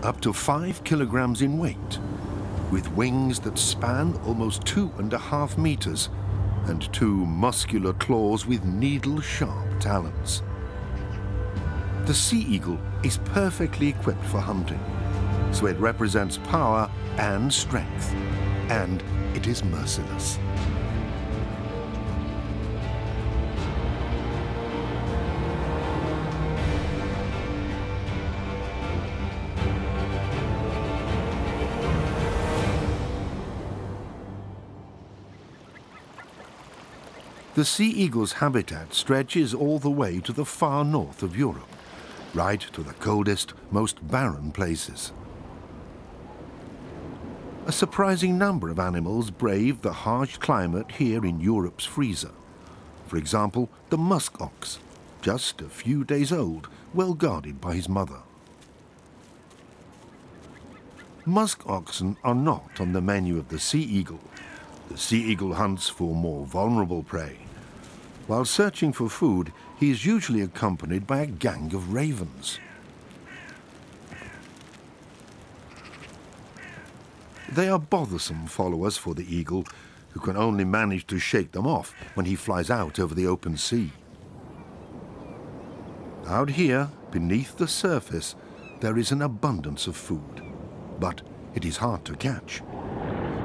up to 5 kilograms in weight, with wings that span almost 2.5 meters and 2 muscular claws with needle-sharp talons. The sea eagle is perfectly equipped for hunting, so it represents power and strength, and it is merciless. The sea eagle's habitat stretches all the way to the far north of Europe, right to the coldest, most barren places. A surprising number of animals brave the harsh climate here in Europe's freezer. For example, the musk ox, just a few days old, well guarded by his mother. Musk oxen are not on the menu of the sea eagle. The sea eagle hunts for more vulnerable prey. While searching for food, he is usually accompanied by a gang of ravens. They are bothersome followers for the eagle, who can only manage to shake them off when he flies out over the open sea. Out here, beneath the surface, there is an abundance of food, but it is hard to catch.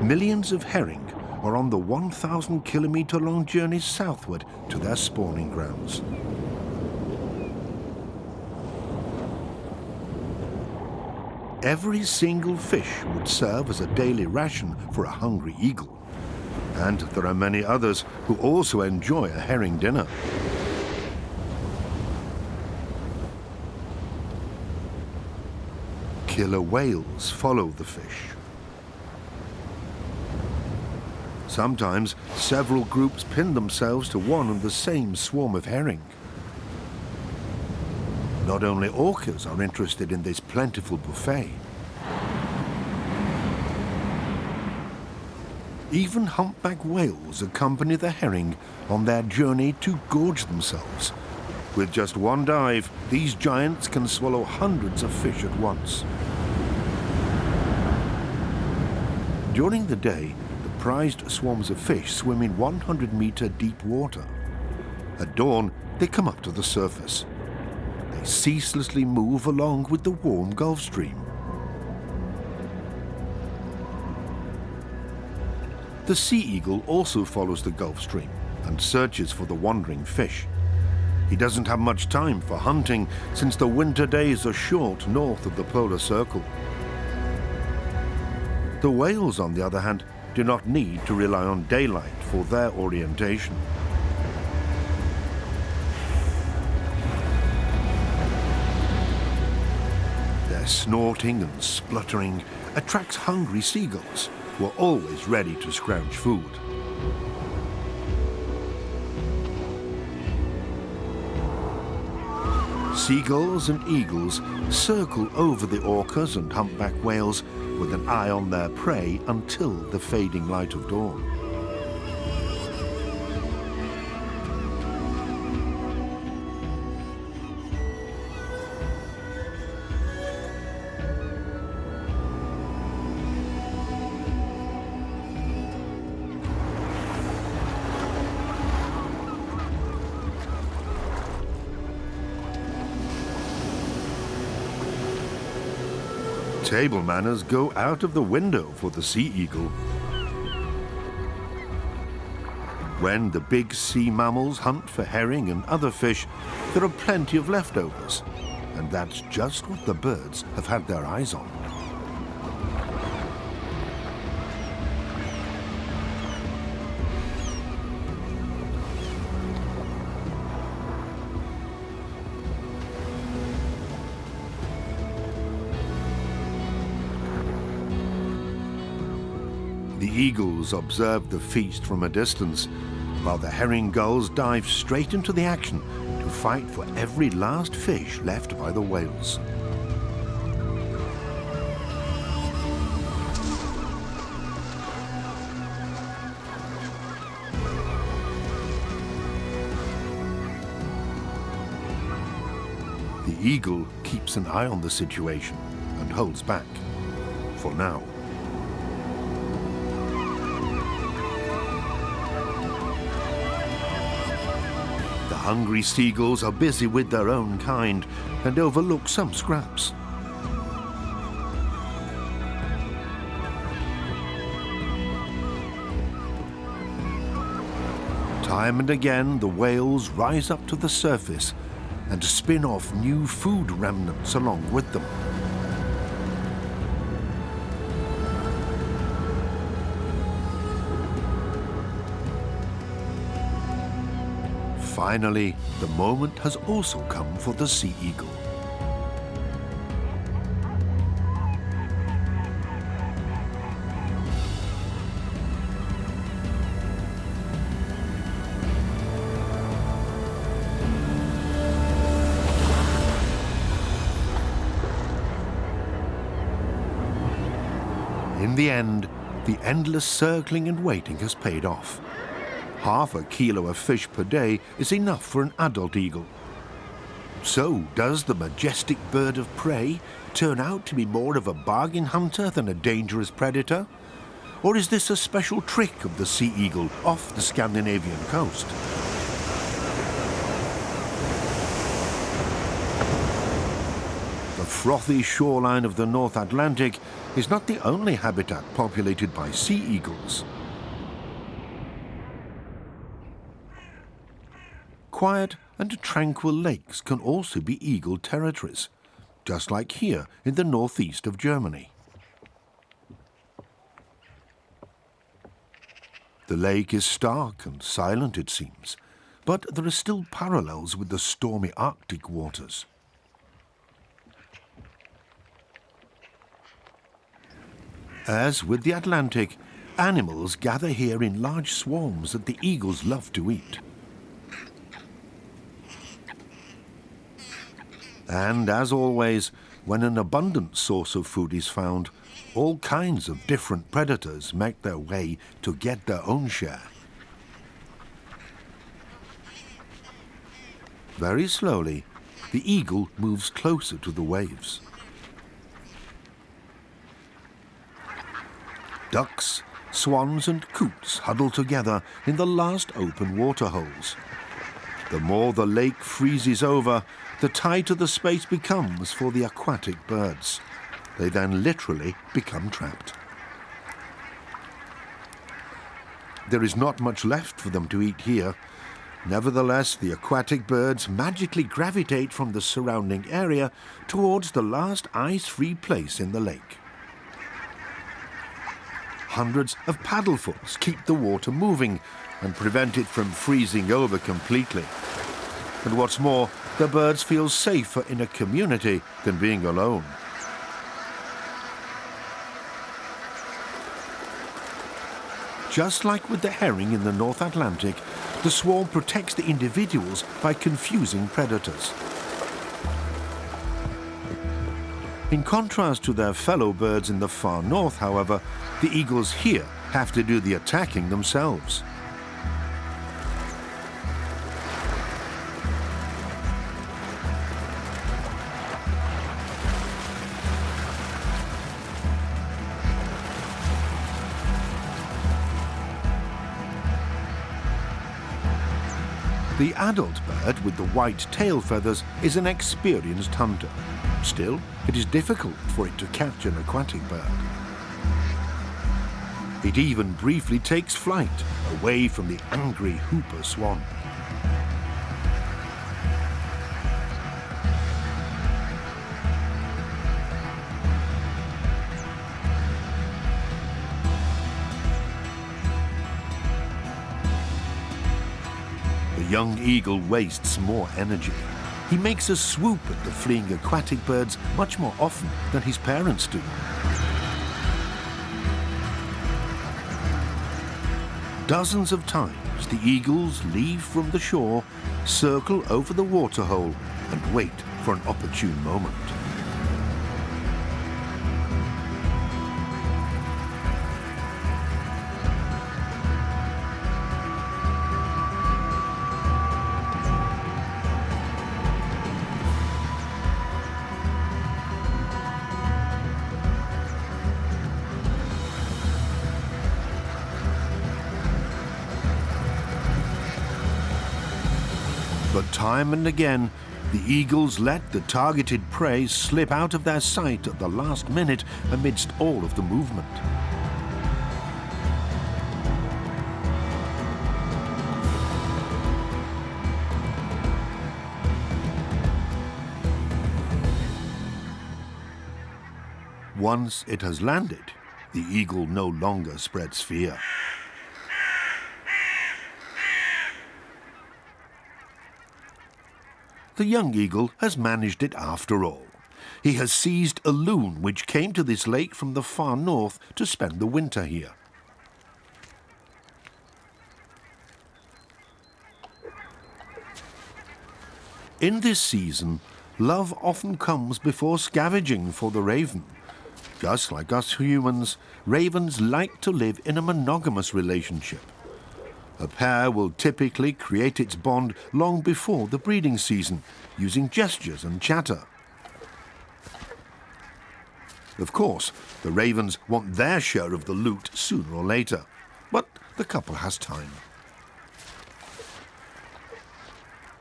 Millions of herring are on the 1,000-kilometer-long journey southward to their spawning grounds. Every single fish would serve as a daily ration for a hungry eagle. And there are many others who also enjoy a herring dinner. Killer whales follow the fish. Sometimes several groups pin themselves to one and the same swarm of herring. Not only orcas are interested in this plentiful buffet. Even humpback whales accompany the herring on their journey to gorge themselves. With just one dive, these giants can swallow hundreds of fish at once. During the day, the prized swarms of fish swim in 100-meter deep water. At dawn, they come up to the surface. They ceaselessly move along with the warm Gulf Stream. The sea eagle also follows the Gulf Stream and searches for the wandering fish. He doesn't have much time for hunting since the winter days are short north of the polar circle. The whales, on the other hand, do not need to rely on daylight for their orientation. Their snorting and spluttering attracts hungry seagulls, who are always ready to scrounge food. Seagulls and eagles circle over the orcas and humpback whales with an eye on their prey until the fading light of dawn. Table manners go out of the window for the sea eagle. When the big sea mammals hunt for herring and other fish, there are plenty of leftovers, and that's just what the birds have had their eyes on. The eagles observe the feast from a distance, while the herring gulls dive straight into the action to fight for every last fish left by the whales. The eagle keeps an eye on the situation and holds back. For now. The hungry seagulls are busy with their own kind and overlook some scraps. Time and again, the whales rise up to the surface and spin off new food remnants along with them. Finally, the moment has also come for the sea eagle. In the end, the endless circling and waiting has paid off. Half a kilo of fish per day is enough for an adult eagle. So, does the majestic bird of prey turn out to be more of a bargain hunter than a dangerous predator? Or is this a special trick of the sea eagle off the Scandinavian coast? The frothy shoreline of the North Atlantic is not the only habitat populated by sea eagles. Quiet and tranquil lakes can also be eagle territories, just like here in the northeast of Germany. The lake is stark and silent, it seems, but there are still parallels with the stormy Arctic waters. As with the Atlantic, animals gather here in large swarms that the eagles love to eat. And as always, when an abundant source of food is found, all kinds of different predators make their way to get their own share. Very slowly, the eagle moves closer to the waves. Ducks, swans and coots huddle together in the last open water holes. The more the lake freezes over, the tighter the space becomes for the aquatic birds. They then literally become trapped. There is not much left for them to eat here. Nevertheless, the aquatic birds magically gravitate from the surrounding area towards the last ice-free place in the lake. Hundreds of paddlefuls keep the water moving and prevent it from freezing over completely. And what's more, the birds feel safer in a community than being alone. Just like with the herring in the North Atlantic, the swarm protects the individuals by confusing predators. In contrast to their fellow birds in the far north, however, the eagles here have to do the attacking themselves. The adult bird with the white tail feathers is an experienced hunter. Still, it is difficult for it to catch an aquatic bird. It even briefly takes flight away from the angry whooper swan. The young eagle wastes more energy. He makes a swoop at the fleeing aquatic birds much more often than his parents do. Dozens of times the eagles leave from the shore, circle over the waterhole and wait for an opportune moment. But time and again, the eagles let the targeted prey slip out of their sight at the last minute amidst all of the movement. Once it has landed, the eagle no longer spreads fear. The young eagle has managed it after all. He has seized a loon which came to this lake from the far north to spend the winter here. In this season, love often comes before scavenging for the raven. Just like us humans, ravens like to live in a monogamous relationship. A pair will typically create its bond long before the breeding season, using gestures and chatter. Of course, the ravens want their share of the loot sooner or later, but the couple has time.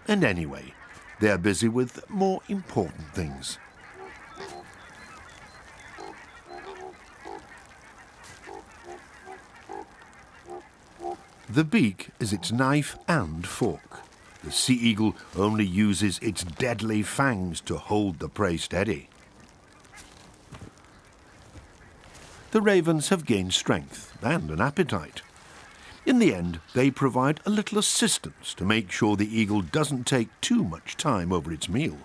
And anyway, they're busy with more important things. The beak is its knife and fork. The sea eagle only uses its deadly fangs to hold the prey steady. The ravens have gained strength and an appetite. In the end, they provide a little assistance to make sure the eagle doesn't take too much time over its meal.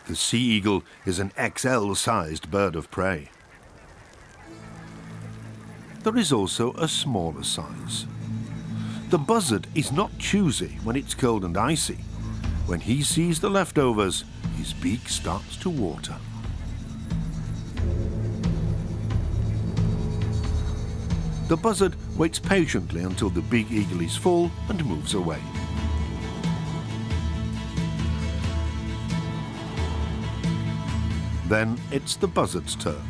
The sea eagle is an XL-sized bird of prey. There is also a smaller size. The buzzard is not choosy when it's cold and icy. When he sees the leftovers, his beak starts to water. The buzzard waits patiently until the big eagle is full and moves away. Then it's the buzzard's turn.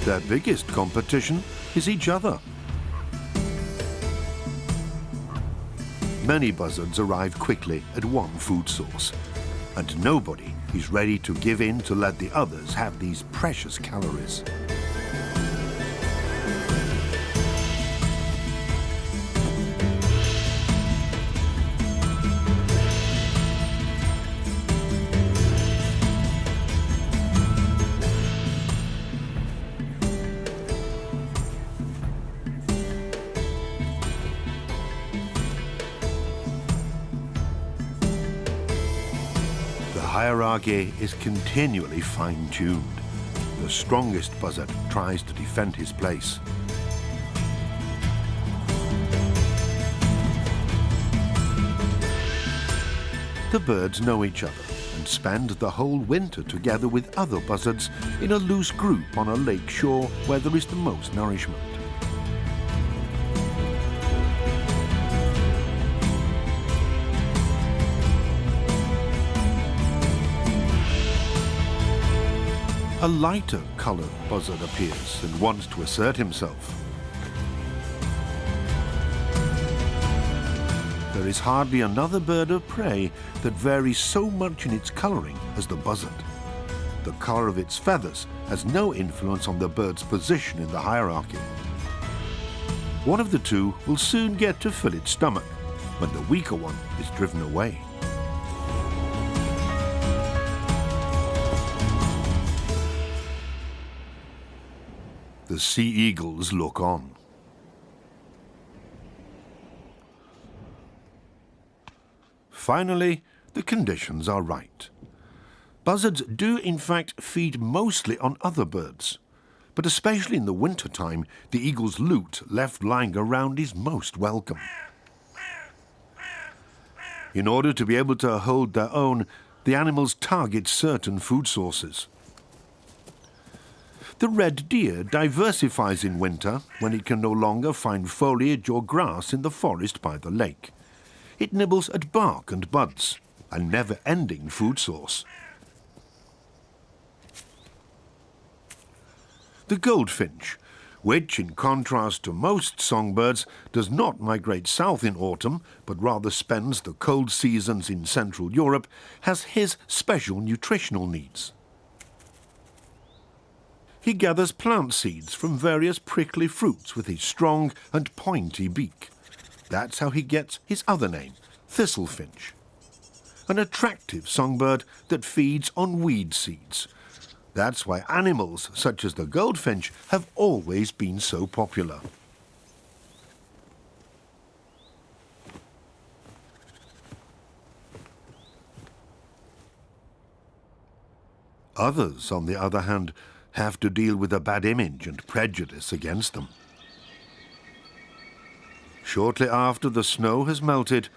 Their biggest competition is each other. Many buzzards arrive quickly at one food source, and nobody is ready to give in to let the others have these precious calories. The hierarchy is continually fine-tuned. The strongest buzzard tries to defend his place. The birds know each other and spend the whole winter together with other buzzards in a loose group on a lake shore where there is the most nourishment. A lighter-coloured buzzard appears and wants to assert himself. There is hardly another bird of prey that varies so much in its colouring as the buzzard. The colour of its feathers has no influence on the bird's position in the hierarchy. One of the two will soon get to fill its stomach when the weaker one is driven away. The sea eagles look on. Finally, the conditions are right. Buzzards do in fact feed mostly on other birds, but especially in the winter-time, the eagle's loot left lying around is most welcome. In order to be able to hold their own, the animals target certain food sources. The red deer diversifies in winter when it can no longer find foliage or grass in the forest by the lake. It nibbles at bark and buds, a never-ending food source. The goldfinch, which, in contrast to most songbirds, does not migrate south in autumn, but rather spends the cold seasons in Central Europe, has his special nutritional needs. He gathers plant seeds from various prickly fruits with his strong and pointy beak. That's how he gets his other name, thistlefinch. An attractive songbird that feeds on weed seeds. That's why animals such as the goldfinch have always been so popular. Others, on the other hand, have to deal with a bad image and prejudice against them. Shortly after the snow has melted,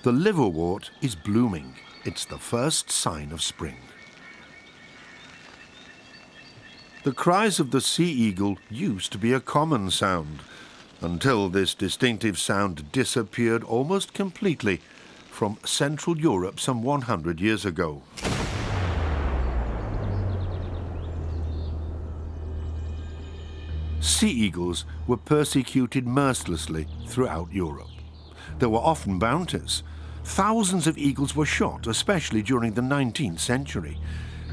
the liverwort is blooming. It's the first sign of spring. The cries of the sea eagle used to be a common sound, until this distinctive sound disappeared almost completely from Central Europe some 100 years ago. Sea eagles were persecuted mercilessly throughout Europe. There were often bounties. Thousands of eagles were shot, especially during the 19th century.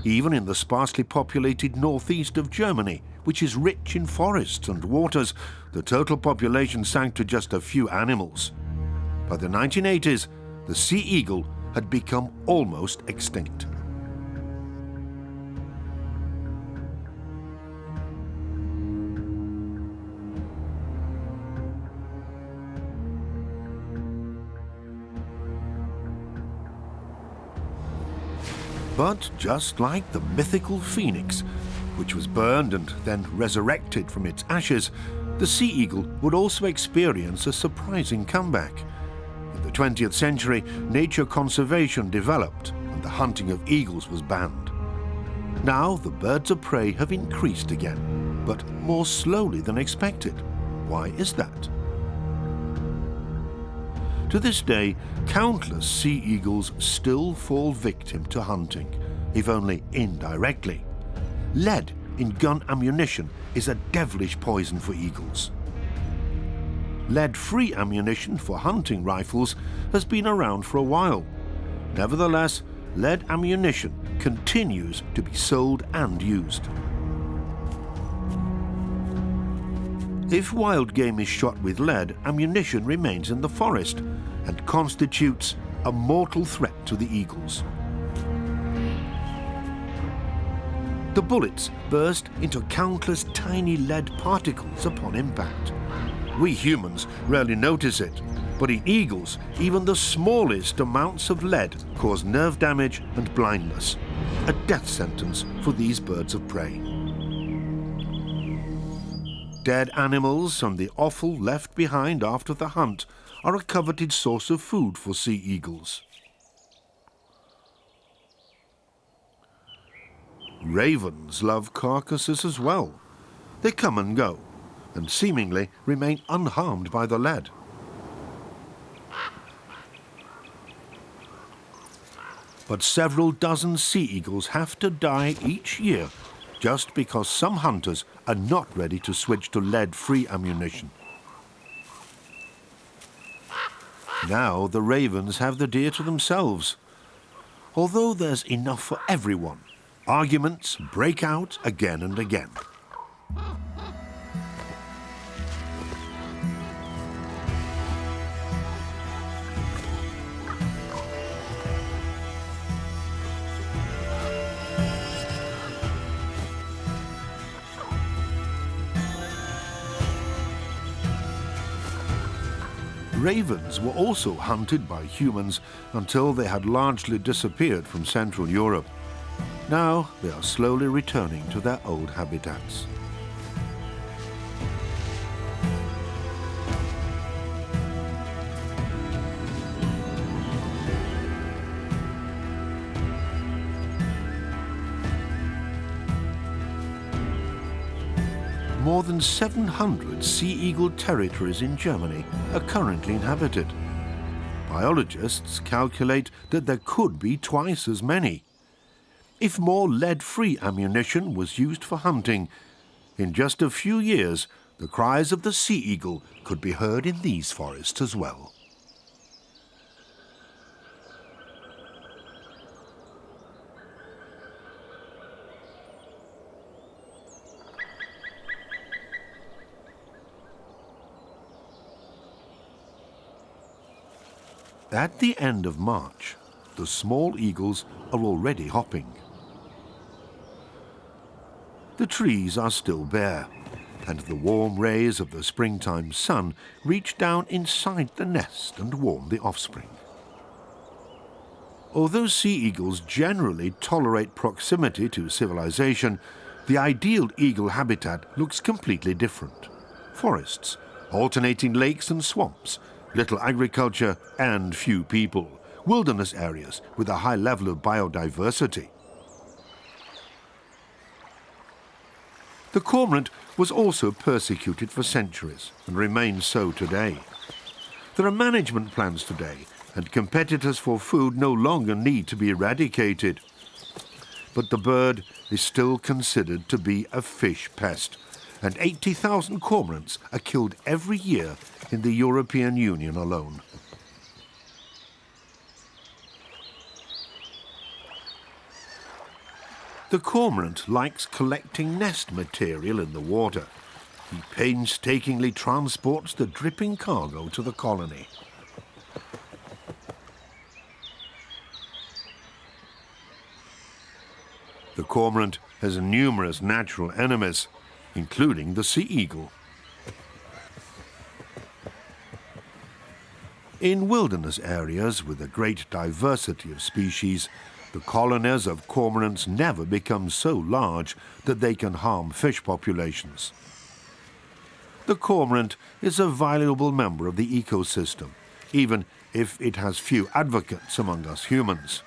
Even in the sparsely populated northeast of Germany, which is rich in forests and waters, the total population sank to just a few animals. By the 1980s, the sea eagle had become almost extinct. But just like the mythical phoenix, which was burned and then resurrected from its ashes, the sea eagle would also experience a surprising comeback. In the 20th century, nature conservation developed and the hunting of eagles was banned. Now the birds of prey have increased again, but more slowly than expected. Why is that? To this day, countless sea eagles still fall victim to hunting, if only indirectly. Lead in gun ammunition is a devilish poison for eagles. Lead-free ammunition for hunting rifles has been around for a while. Nevertheless, lead ammunition continues to be sold and used. If wild game is shot with lead, ammunition remains in the forest and constitutes a mortal threat to the eagles. The bullets burst into countless tiny lead particles upon impact. We humans rarely notice it, but in eagles, even the smallest amounts of lead cause nerve damage and blindness, a death sentence for these birds of prey. Dead animals and the offal left behind after the hunt are a coveted source of food for sea eagles. Ravens love carcasses as well. They come and go, and seemingly remain unharmed by the lead. But several dozen sea eagles have to die each year just because some hunters are not ready to switch to lead-free ammunition. Now the ravens have the deer to themselves. Although there's enough for everyone, arguments break out again and again. Ravens were also hunted by humans until they had largely disappeared from Central Europe. Now they are slowly returning to their old habitats. More than 700 sea eagle territories in Germany are currently inhabited. Biologists calculate that there could be twice as many. If more lead-free ammunition was used for hunting, in just a few years, the cries of the sea eagle could be heard in these forests as well. At the end of March, the small eagles are already hopping. The trees are still bare, and the warm rays of the springtime sun reach down inside the nest and warm the offspring. Although sea eagles generally tolerate proximity to civilization, the ideal eagle habitat looks completely different. Forests, alternating lakes and swamps, little agriculture and few people, wilderness areas with a high level of biodiversity. The cormorant was also persecuted for centuries and remains so today. There are management plans today, and competitors for food no longer need to be eradicated. But the bird is still considered to be a fish pest, and 80,000 cormorants are killed every year in the European Union alone. The cormorant likes collecting nest material in the water. He painstakingly transports the dripping cargo to the colony. The cormorant has numerous natural enemies, including the sea eagle. In wilderness areas with a great diversity of species, the colonies of cormorants never become so large that they can harm fish populations. The cormorant is a valuable member of the ecosystem, even if it has few advocates among us humans.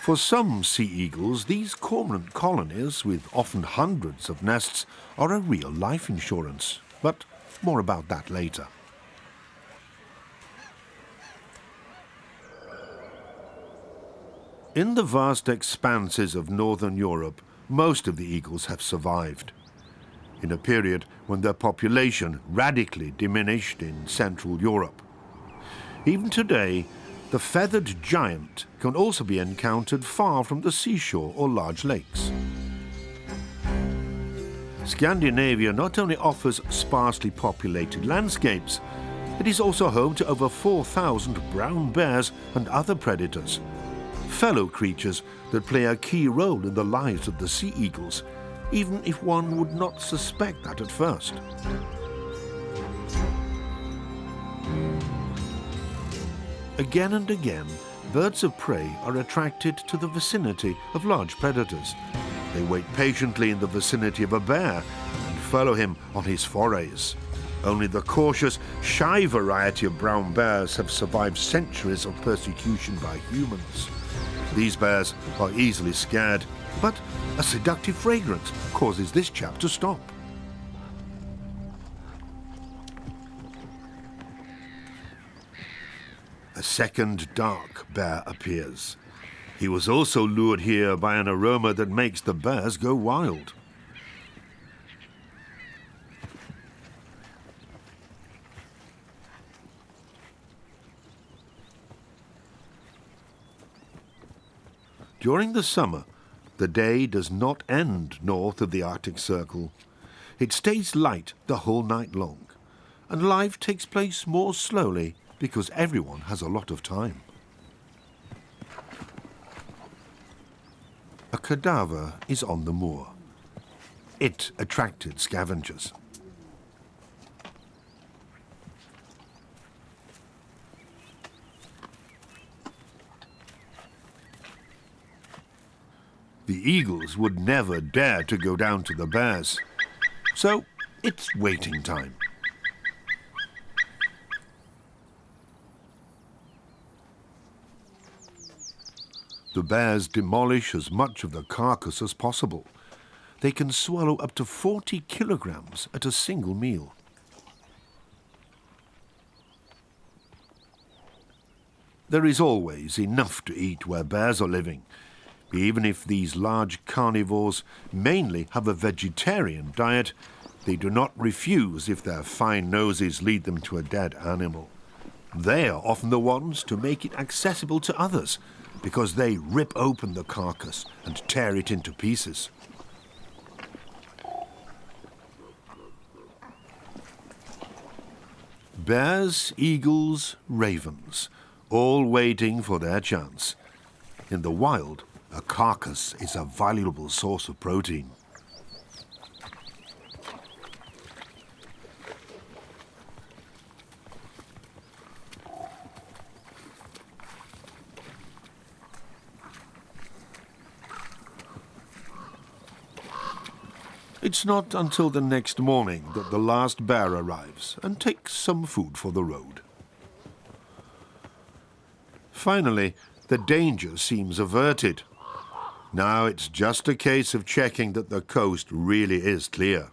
For some sea eagles, these cormorant colonies, with often hundreds of nests, are a real life insurance. But more about that later. In the vast expanses of northern Europe, most of the eagles have survived. In a period when their population radically diminished in Central Europe. Even today, the feathered giant can also be encountered far from the seashore or large lakes. Scandinavia not only offers sparsely populated landscapes, it is also home to over 4,000 brown bears and other predators, fellow creatures that play a key role in the lives of the sea eagles, even if one would not suspect that at first. Again and again, birds of prey are attracted to the vicinity of large predators. They wait patiently in the vicinity of a bear and follow him on his forays. Only the cautious, shy variety of brown bears have survived centuries of persecution by humans. These bears are easily scared, but a seductive fragrance causes this chap to stop. A second dark bear appears. He was also lured here by an aroma that makes the bears go wild. During the summer, the day does not end north of the Arctic Circle. It stays light the whole night long, and life takes place more slowly because everyone has a lot of time. A cadaver is on the moor. It attracted scavengers. The eagles would never dare to go down to the bears, so it's waiting time. The bears demolish as much of the carcass as possible. They can swallow up to 40 kilograms at a single meal. There is always enough to eat where bears are living, even if these large carnivores mainly have a vegetarian diet. They do not refuse if their fine noses lead them to a dead animal. They are often the ones to make it accessible to others, because they rip open the carcass and tear it into pieces. Bears, eagles, ravens, all waiting for their chance. In the wild, a carcass is a valuable source of protein. It's not until the next morning that the last bear arrives and takes some food for the road. Finally, the danger seems averted. Now it's just a case of checking that the coast really is clear.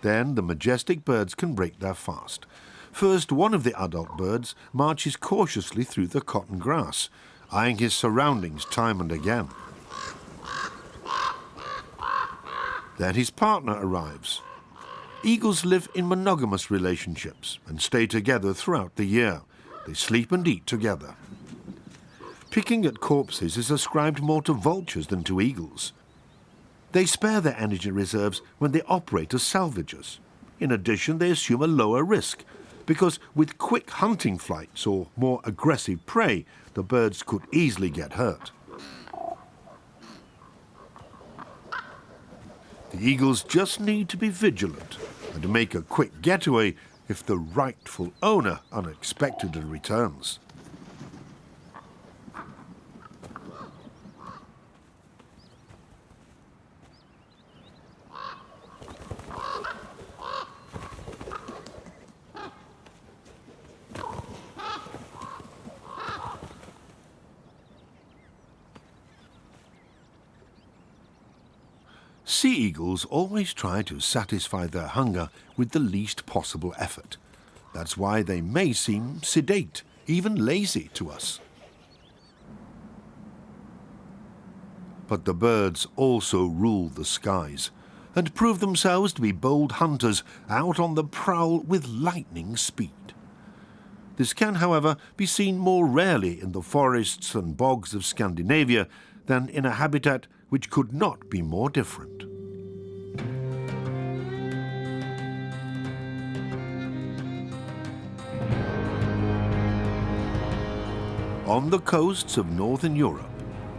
Then the majestic birds can break their fast. First, one of the adult birds marches cautiously through the cotton grass, eyeing his surroundings time and again. Then his partner arrives. Eagles live in monogamous relationships and stay together throughout the year. They sleep and eat together. Picking at corpses is ascribed more to vultures than to eagles. They spare their energy reserves when they operate as salvagers. In addition, they assume a lower risk, because with quick hunting flights or more aggressive prey, the birds could easily get hurt. The eagles just need to be vigilant and make a quick getaway if the rightful owner unexpectedly returns. Sea eagles always try to satisfy their hunger with the least possible effort. That's why they may seem sedate, even lazy to us. But the birds also rule the skies and prove themselves to be bold hunters out on the prowl with lightning speed. This can, however, be seen more rarely in the forests and bogs of Scandinavia than in a habitat which could not be more different. On the coasts of northern Europe,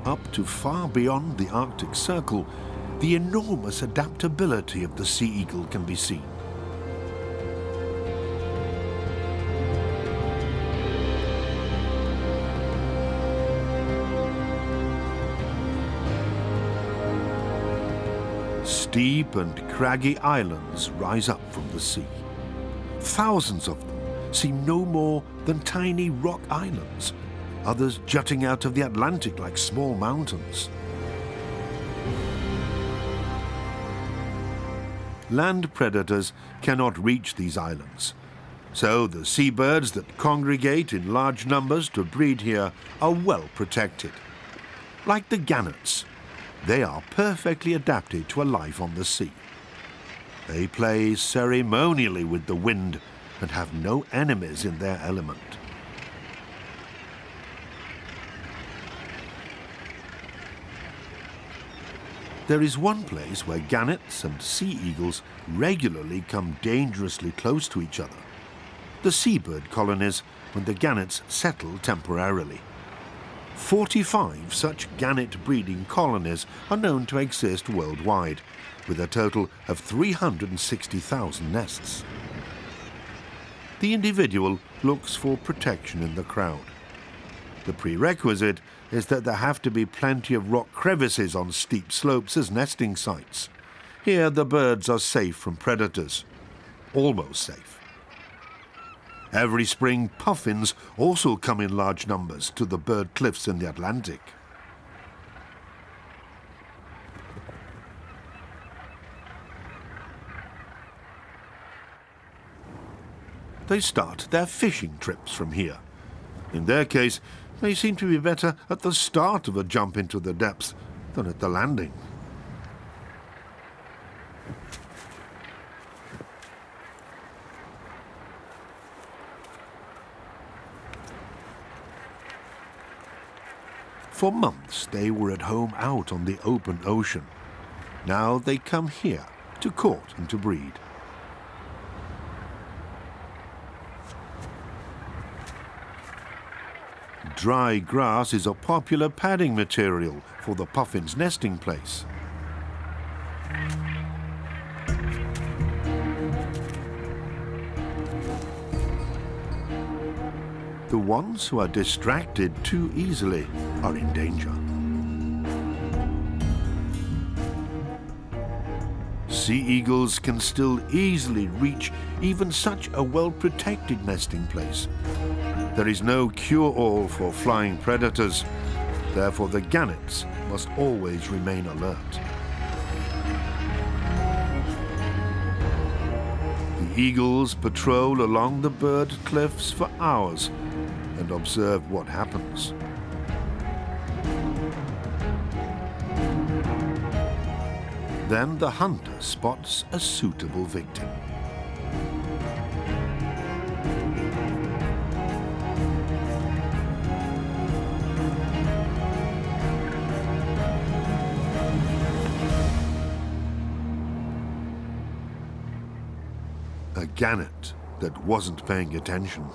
up to far beyond the Arctic Circle, the enormous adaptability of the sea eagle can be seen. Steep and craggy islands rise up from the sea. Thousands of them seem no more than tiny rock islands, others jutting out of the Atlantic like small mountains. Land predators cannot reach these islands, so the seabirds that congregate in large numbers to breed here are well protected. Like the gannets, they are perfectly adapted to a life on the sea. They play ceremonially with the wind and have no enemies in their element. There is one place where gannets and sea eagles regularly come dangerously close to each other. The seabird colonies when the gannets settle temporarily. 45 such gannet breeding colonies are known to exist worldwide, with a total of 360,000 nests. The individual looks for protection in the crowd. The prerequisite is that there have to be plenty of rock crevices on steep slopes as nesting sites. Here the birds are safe from predators. Almost safe. Every spring puffins also come in large numbers to the bird cliffs in the Atlantic. they start their fishing trips from here. In their case, they seem to be better at the start of a jump into the depths than at the landing. For months they were at home out on the open ocean. Now they come here to court and to breed. Dry grass is a popular padding material for the puffin's nesting place. The ones who are distracted too easily are in danger. Sea eagles can still easily reach even such a well-protected nesting place. There is no cure-all for flying predators, therefore the gannets must always remain alert. The eagles patrol along the bird cliffs for hours and observe what happens. Then the hunter spots a suitable victim. A gannet that wasn't paying attention.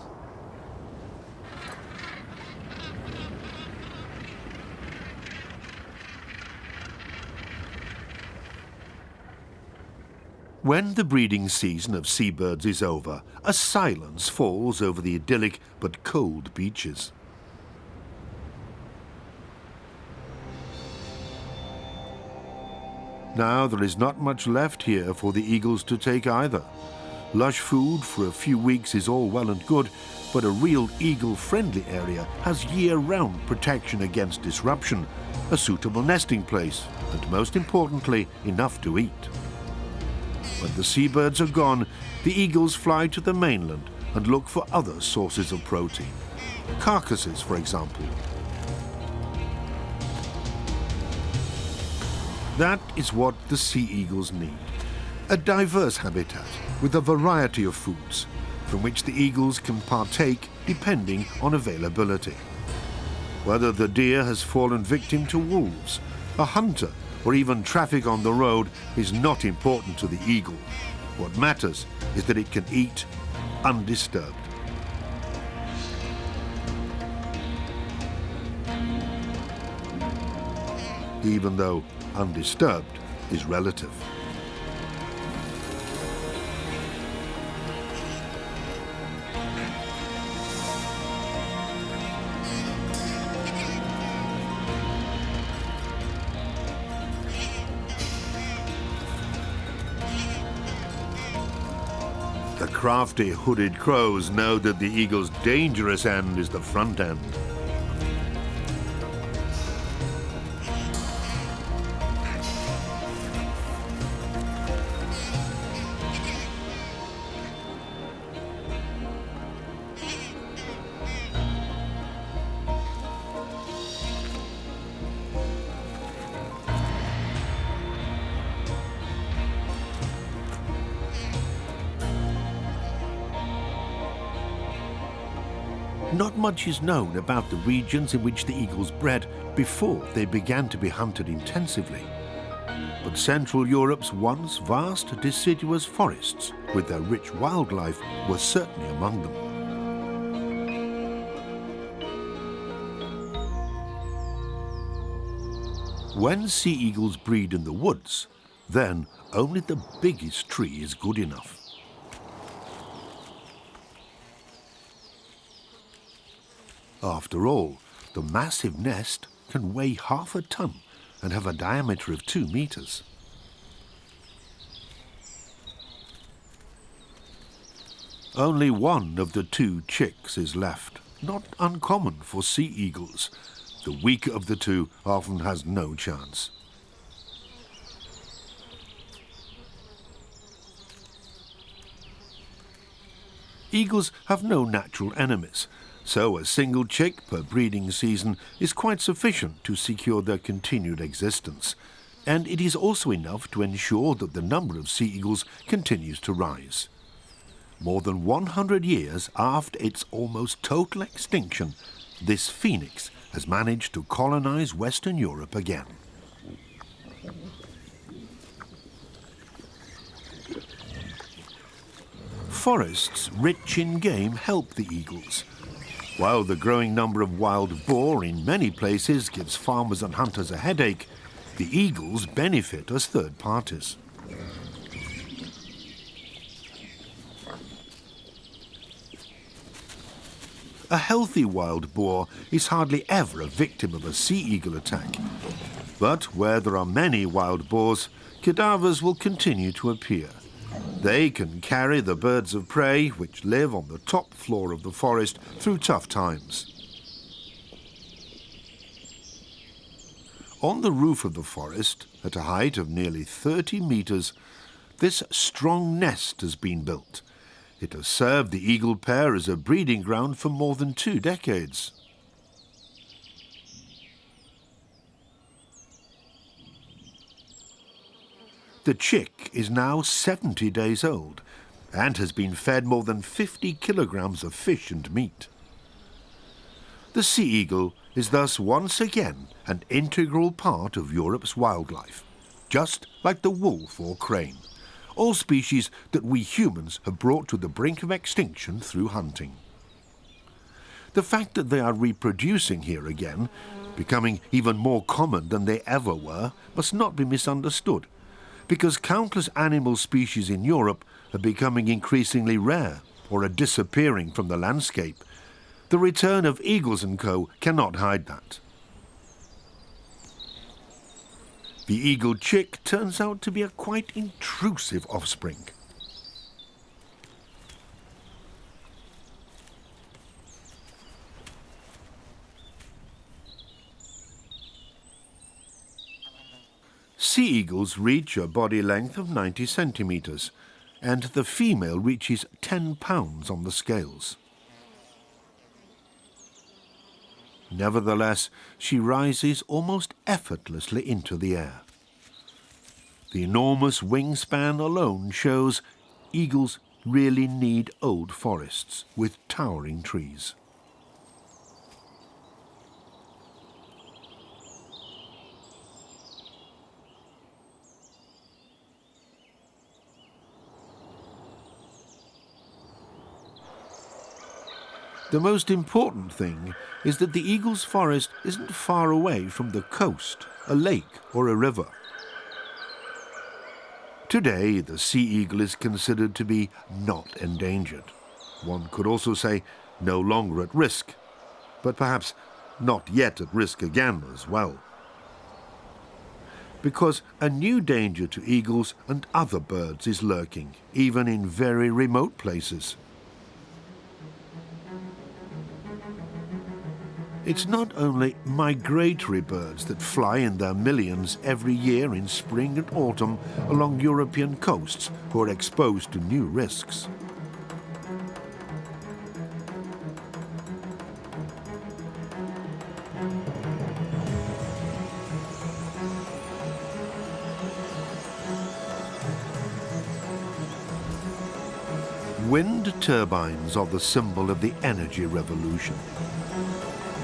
When the breeding season of seabirds is over, a silence falls over the idyllic but cold beaches. Now there is not much left here for the eagles to take either. Lush food for a few weeks is all well and good, but a real eagle-friendly area has year-round protection against disruption, a suitable nesting place, and most importantly, enough to eat. When the seabirds are gone, the eagles fly to the mainland and look for other sources of protein. Carcasses, for example. That is what the sea eagles need. A diverse habitat with a variety of foods from which the eagles can partake depending on availability. Whether the deer has fallen victim to wolves, a hunter, or even traffic on the road is not important to the eagle. What matters is that it can eat undisturbed. Even though undisturbed is relative. The crafty hooded crows know that the eagle's dangerous end is the front end. Not much is known about the regions in which the eagles bred before they began to be hunted intensively. But Central Europe's once vast deciduous forests with their rich wildlife were certainly among them. When sea eagles breed in the woods, then only the biggest tree is good enough. After all, the massive nest can weigh half a ton and have a diameter of 2 meters. Only one of the 2 chicks is left, not uncommon for sea eagles. The weaker of the 2 often has no chance. Eagles have no natural enemies, so a single chick per breeding season is quite sufficient to secure their continued existence. And it is also enough to ensure that the number of sea eagles continues to rise. More than 100 years after its almost total extinction, this phoenix has managed to colonize Western Europe again. Forests rich in game help the eagles. While the growing number of wild boar in many places gives farmers and hunters a headache, the eagles benefit as third parties. A healthy wild boar is hardly ever a victim of a sea eagle attack. But where there are many wild boars, cadavers will continue to appear. They can carry the birds of prey, which live on the top floor of the forest, through tough times. On the roof of the forest, at a height of nearly 30 meters, this strong nest has been built. It has served the eagle pair as a breeding ground for more than 2 decades. The chick is now 70 days old and has been fed more than 50 kilograms of fish and meat. The sea eagle is thus once again an integral part of Europe's wildlife, just like the wolf or crane, all species that we humans have brought to the brink of extinction through hunting. The fact that they are reproducing here again, becoming even more common than they ever were, must not be misunderstood, because countless animal species in Europe are becoming increasingly rare or are disappearing from the landscape. The return of eagles and co. cannot hide that. The eagle chick turns out to be a quite intrusive offspring. Sea eagles reach a body length of 90 centimeters, and the female reaches 10 pounds on the scales. Nevertheless, she rises almost effortlessly into the air. The enormous wingspan alone shows eagles really need old forests with towering trees. The most important thing is that the eagle's forest isn't far away from the coast, a lake or a river. Today, the sea eagle is considered to be not endangered. One could also say no longer at risk, but perhaps not yet at risk again as well. Because a new danger to eagles and other birds is lurking, even in very remote places. It's not only migratory birds that fly in their millions every year in spring and autumn along European coasts who are exposed to new risks. Wind turbines are the symbol of the energy revolution.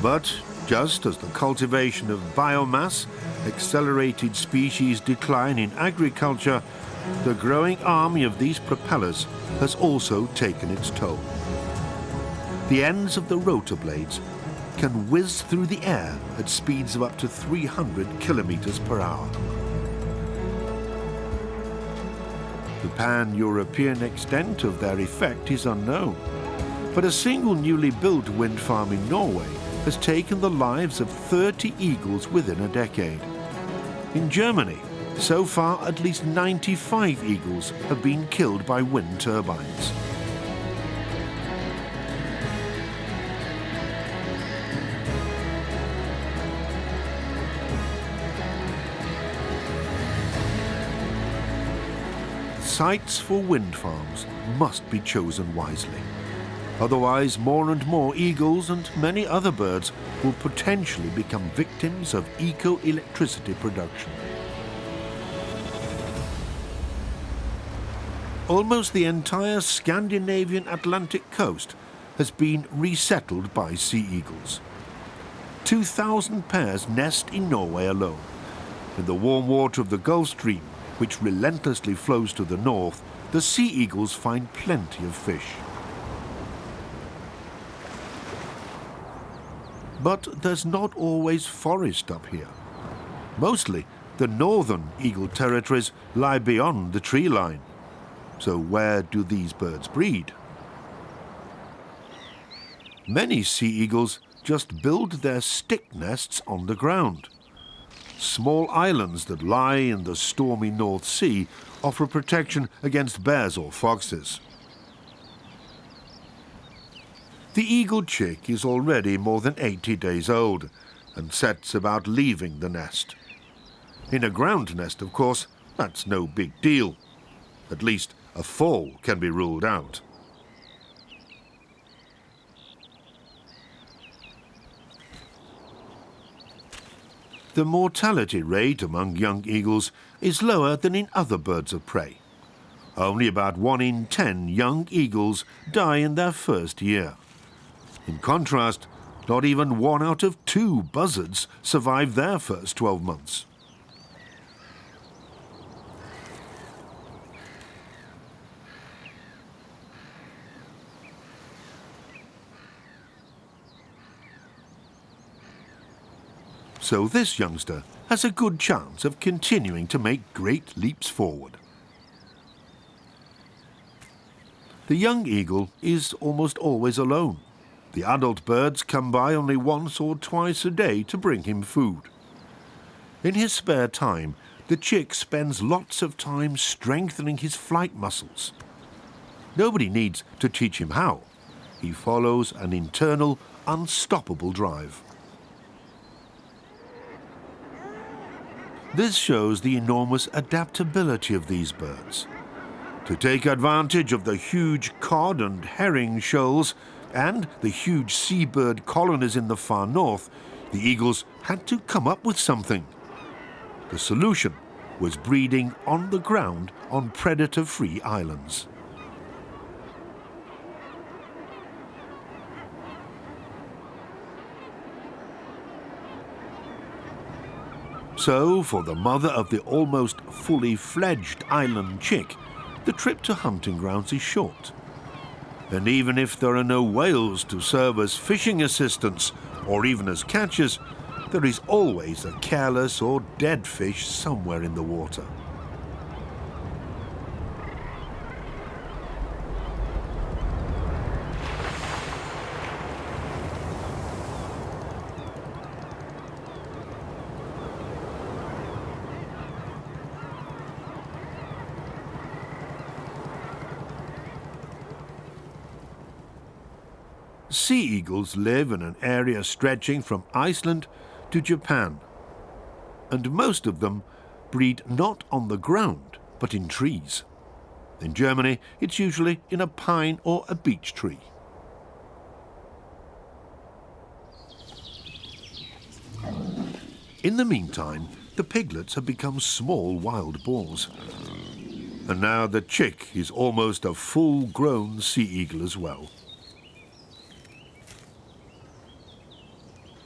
But just as the cultivation of biomass accelerated species decline in agriculture, the growing army of these propellers has also taken its toll. The ends of the rotor blades can whiz through the air at speeds of up to 300 kilometers per hour. The pan-European extent of their effect is unknown, but a single newly built wind farm in Norway has taken the lives of 30 eagles within a decade. In Germany, so far at least 95 eagles have been killed by wind turbines. Sites for wind farms must be chosen wisely. Otherwise, more and more eagles and many other birds will potentially become victims of eco-electricity production. Almost the entire Scandinavian Atlantic coast has been resettled by sea eagles. 2,000 pairs nest in Norway alone. In the warm water of the Gulf Stream, which relentlessly flows to the north, the sea eagles find plenty of fish. But there's not always forest up here. Mostly, the northern eagle territories lie beyond the tree line. So where do these birds breed? Many sea eagles just build their stick nests on the ground. Small islands that lie in the stormy North Sea offer protection against bears or foxes. The eagle chick is already more than 80 days old and sets about leaving the nest. In a ground nest, of course, that's no big deal. At least a fall can be ruled out. The mortality rate among young eagles is lower than in other birds of prey. Only about 1 in 10 young eagles die in their first year. In contrast, not even 1 out of 2 buzzards survive their first 12 months. So this youngster has a good chance of continuing to make great leaps forward. The young eagle is almost always alone. The adult birds come by only once or twice a day to bring him food. In his spare time, the chick spends lots of time strengthening his flight muscles. Nobody needs to teach him how. He follows an internal, unstoppable drive. This shows the enormous adaptability of these birds. To take advantage of the huge cod and herring shoals and the huge seabird colonies in the far north, the eagles had to come up with something. The solution was breeding on the ground on predator-free islands. So, for the mother of the almost fully fledged island chick, the trip to hunting grounds is short. And even if there are no whales to serve as fishing assistants or even as catchers, there is always a careless or dead fish somewhere in the water. Sea eagles live in an area stretching from Iceland to Japan, and most of them breed not on the ground, but in trees. In Germany, it's usually in a pine or a beech tree. In the meantime, the piglets have become small wild boars, and now the chick is almost a full-grown sea eagle as well.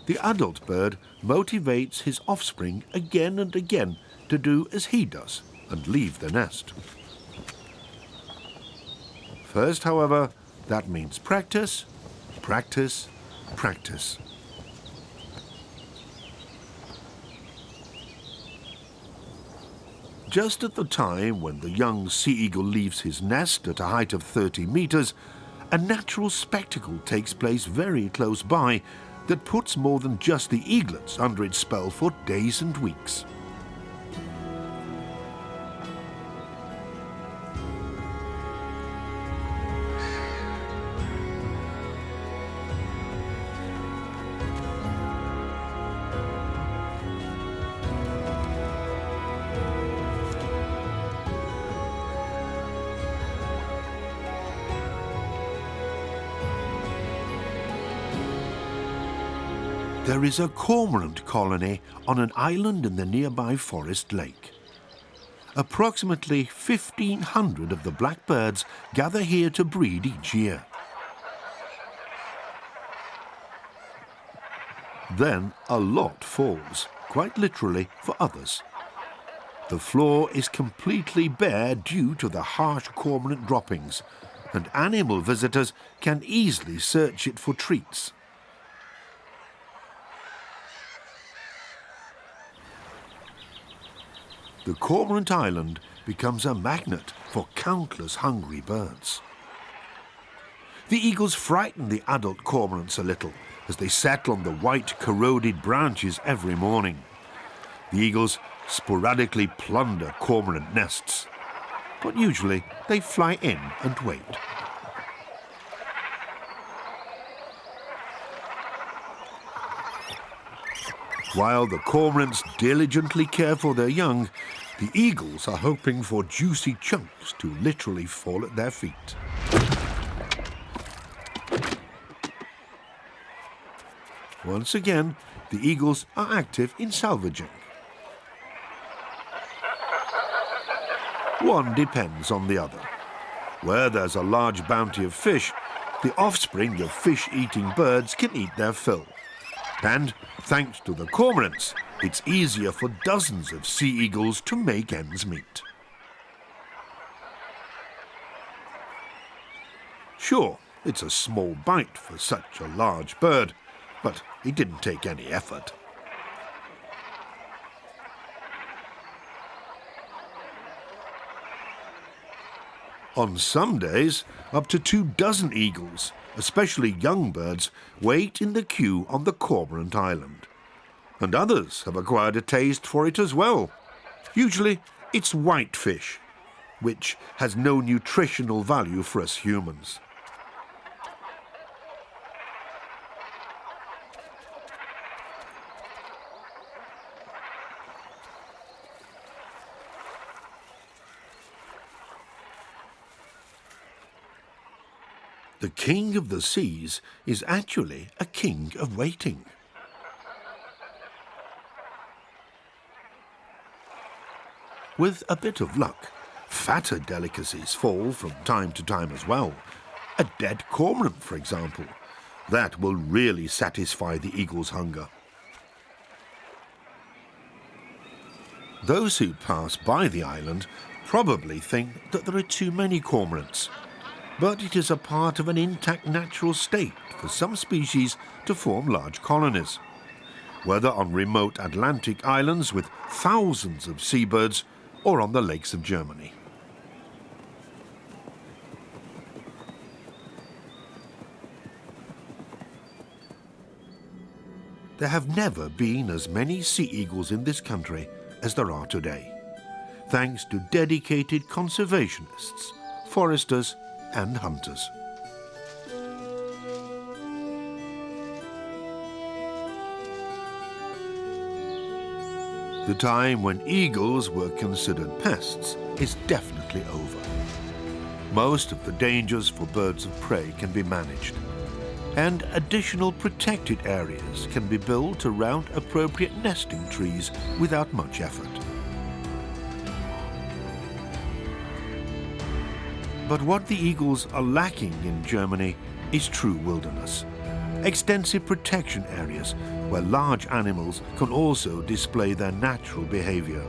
The adult bird motivates his offspring again and again to do as he does and leave the nest. First, however, that means practice, practice, practice. Just at the time when the young sea eagle leaves his nest at a height of 30 meters, a natural spectacle takes place very close by that puts more than just the eaglets under its spell for days and weeks. There is a cormorant colony on an island in the nearby forest lake. Approximately 1,500 of the blackbirds gather here to breed each year. Then a lot falls, quite literally, for others. The floor is completely bare due to the harsh cormorant droppings, and animal visitors can easily search it for treats. The Cormorant Island becomes a magnet for countless hungry birds. The eagles frighten the adult cormorants a little as they settle on the white corroded branches every morning. The eagles sporadically plunder cormorant nests, but usually they fly in and wait. While the cormorants diligently care for their young, the eagles are hoping for juicy chunks to literally fall at their feet. Once again, the eagles are active in salvaging. One depends on the other. Where there's a large bounty of fish, the offspring of fish-eating birds can eat their fill. And, thanks to the cormorants, it's easier for dozens of sea eagles to make ends meet. Sure, it's a small bite for such a large bird, but it didn't take any effort. On some days, up to 24 eagles, especially young birds, wait in the queue on the Cormorant Island. And others have acquired a taste for it as well. Usually it's whitefish, which has no nutritional value for us humans. The king of the seas is actually a king of waiting. With a bit of luck, fatter delicacies fall from time to time as well. A dead cormorant, for example. That will really satisfy the eagle's hunger. Those who pass by the island probably think that there are too many cormorants. But it is a part of an intact natural state for some species to form large colonies, whether on remote Atlantic islands with thousands of seabirds or on the lakes of Germany. There have never been as many sea eagles in this country as there are today, thanks to dedicated conservationists, foresters, and hunters. The time when eagles were considered pests is definitely over. Most of the dangers for birds of prey can be managed, and additional protected areas can be built around appropriate nesting trees without much effort. But what the eagles are lacking in Germany is true wilderness. Extensive protection areas where large animals can also display their natural behavior.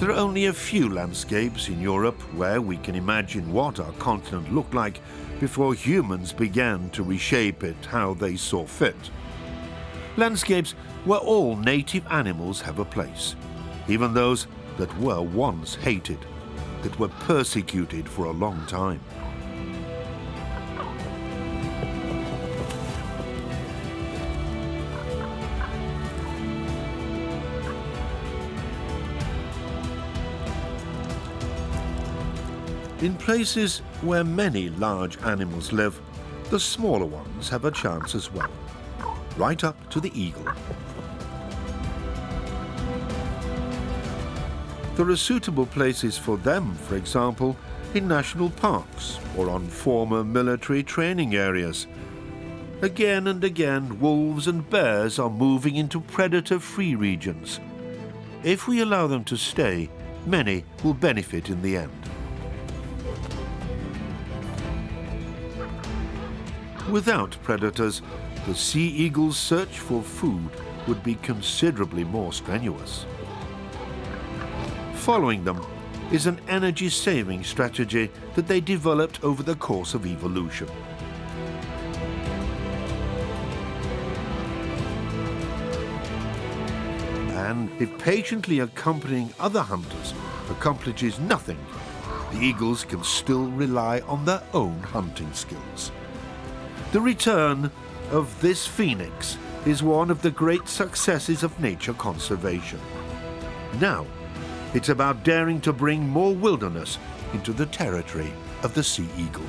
There are only a few landscapes in Europe where we can imagine what our continent looked like before humans began to reshape it how they saw fit. Landscapes where all native animals have a place, even those that were once hated, that were persecuted for a long time. In places where many large animals live, the smaller ones have a chance as well, right up to the eagle. There are suitable places for them, for example, in national parks or on former military training areas. Again and again, wolves and bears are moving into predator-free regions. If we allow them to stay, many will benefit in the end. Without predators, the sea eagle's search for food would be considerably more strenuous. Following them is an energy-saving strategy that they developed over the course of evolution. And if patiently accompanying other hunters accomplishes nothing, the eagles can still rely on their own hunting skills. The return of this phoenix is one of the great successes of nature conservation. Now, it's about daring to bring more wilderness into the territory of the sea eagle.